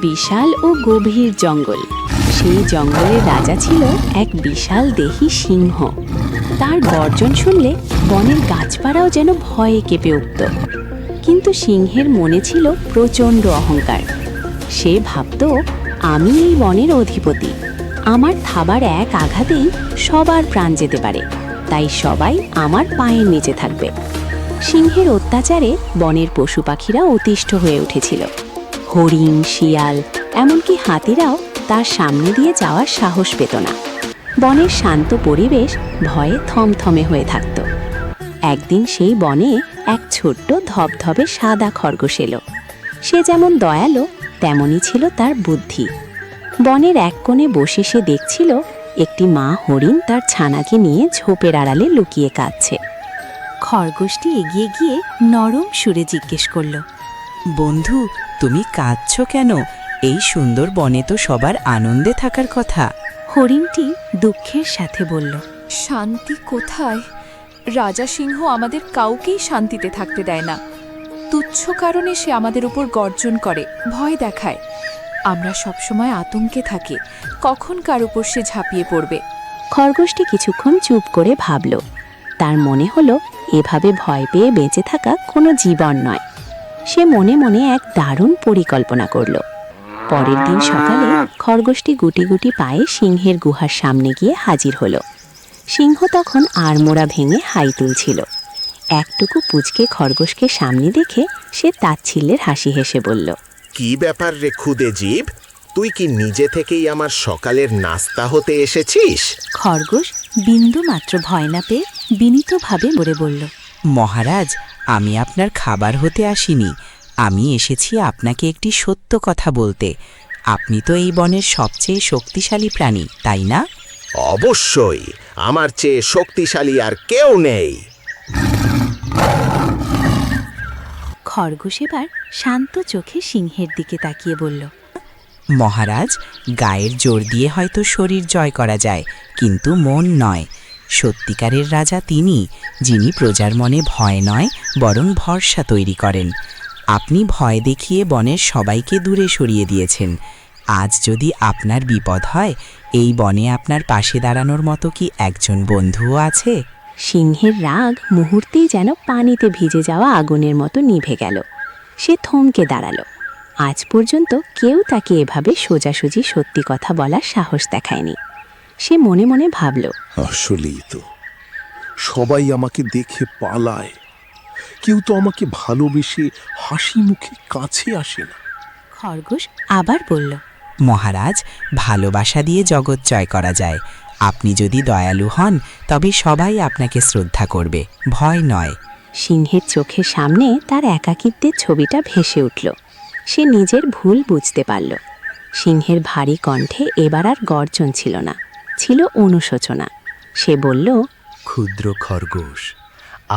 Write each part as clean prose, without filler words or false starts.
বিশাল ও গভীর জঙ্গল। সেই জঙ্গলের রাজা ছিল এক বিশাল দেহী সিংহ। তার গর্জন শুনলে বনের গাছপালাও যেন ভয়ে কেঁপে উঠত। কিন্তু সিংহের মনে ছিল প্রচণ্ড অহংকার। সে ভাবত, আমি এই বনের অধিপতি, আমার থাবার এক আঘাতেই সবার প্রাণ যেতে পারে, তাই সবাই আমার পায়ের নিচে থাকবে। সিংহের অত্যাচারে বনের পশু পাখিরা অতিষ্ঠ হয়ে উঠেছিল। হরিণ, শিয়াল, এমনকি হাতিরাও তার সামনে দিয়ে যাওয়ার সাহস পেত না। বনের শান্ত পরিবেশ ভয়ে থমথমে হয়ে থাকত। একদিন সেই বনে এক ছোট্ট ধবধবে সাদা খরগোশ এলো। সে যেমন দয়ালু, তেমনই ছিল তার বুদ্ধি। বনের এক কোণে বসে সে দেখছিল একটি মা হরিণ তার ছানাকে নিয়ে ঝোপের আড়ালে লুকিয়ে কাঁদছে। খরগোশটি এগিয়ে গিয়ে নরম সুরে জিজ্ঞেস করল, বন্ধু, তুমি কাঁদছ কেন? এই সুন্দর বনে তো সবার আনন্দে থাকার কথা। হরিণটি দুঃখের সাথে বলল, শান্তি কোথায়? রাজা সিংহ আমাদের কাউকেই শান্তিতে থাকতে দেয় না। তুচ্ছ কারণে সে আমাদের উপর গর্জন করে, ভয় দেখায়। আমরা সবসময় আতঙ্কে থাকি, কখন কার উপর সে ঝাঁপিয়ে পড়বে। খরগোশটি কিছুক্ষণ চুপ করে ভাবল। তার মনে হলো এভাবে ভয় পেয়ে বেঁচে থাকা কোনো জীবন নয়। সে মনে মনে এক দারুণ পরিকল্পনা করল। পরের দিন সকালে খরগোশটি গুটি গুটি পায়ে সিংহের গুহার সামনে গিয়ে হাজির হলো। সিংহ তখন আড়মোড়া ভেঙে হাই তুলছিল। একটুকু পুচকে খরগোশকে সামনে দেখে সে তাচ্ছিল্যের হাসি হেসে বলল, কি ব্যাপার রে খুদে জীব, তুই কি নিজে থেকেই আমার সকালের নাস্তা হতে এসেছিস? খরগোশ বিন্দু মাত্র ভয় না পেয়ে বিনীতভাবে বলে বলল, মহারাজ, আমি আপনার খাবার হতে আসিনি। আমি এসেছি আপনাকে একটি সত্য কথা বলতে। আপনি তো এই বনের সবচেয়ে শক্তিশালী প্রাণী, তাই না? অবশ্যই, আমার চেয়ে শক্তিশালী আর কেউ নেই। খরগোশ এবার শান্ত চোখে সিংহের দিকে তাকিয়ে বলল, মহারাজ, গায়ের জোর দিয়ে হয়তো শরীর জয় করা যায়, কিন্তু মন নয়। সত্যিকারের রাজা তিনি, যিনি প্রজার মনে ভয় নয় বরং ভরসা তৈরি করেন। আপনি ভয় দেখিয়ে বনের সবাইকে দূরে সরিয়ে দিয়েছেন। আজ যদি আপনার বিপদ হয়, এই বনে আপনার পাশে দাঁড়ানোর মতো কি একজন বন্ধুও আছে? সিংহের রাগ মুহূর্তেই যেন পানিতে ভিজে যাওয়া আগুনের মতো নিভে গেল। সে থমকে দাঁড়ালো। আজ পর্যন্ত কেউ তাকে এভাবে সোজাসুজি সত্যি কথা বলার সাহস দেখায়নি। সে মনে মনে ভাবল, আসলেই তো সবাই আমাকে দেখে পালায়, কেউ তো আমাকে ভালোবেসে হাসি মুখে কাছে আসে না। খরগোশ আবার বলল, মহারাজ, ভালোবাসা দিয়ে জগৎ জয় করা যায়। আপনি যদি দয়ালু হন, তবে সবাই আপনাকে শ্রদ্ধা করবে, ভয় নয়। সিংহের চোখের সামনে তার একাকিত্বের ছবিটা ভেসে উঠল। সে নিজের ভুল বুঝতে পারল। সিংহের ভারী কণ্ঠে এবার আর গর্জন ছিল না, ছিল অনুশোচনা। সে বলল, ক্ষুদ্র খরগোশ,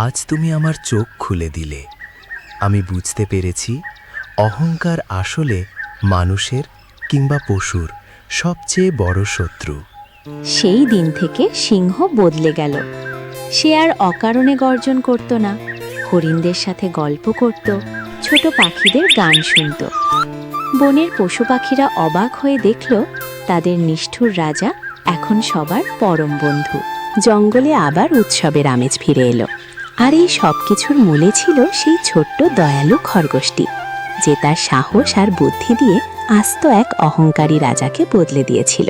আজ তুমি আমার চোখ খুলে দিলে। আমি বুঝতে পেরেছি অহংকার আসলে মানুষের কিংবা পশুর সবচেয়ে বড় শত্রু। সেই দিন থেকে সিংহ বদলে গেল। সে আর অকারণে গর্জন করত না, হরিণদের সাথে গল্প করত, ছোট পাখিদের গান শুনত। বনের পশু পাখিরা অবাক হয়ে দেখল তাদের নিষ্ঠুর রাজা এখন সবার পরম বন্ধু। জঙ্গলে আবার উৎসবের আমেজ ফিরে এলো। আর এই সব কিছুর মূলে ছিল সেই ছোট্ট দয়ালু খরগোশটি, যে তার সাহস আর বুদ্ধি দিয়ে আস্ত এক অহংকারী রাজাকে বদলে দিয়েছিল।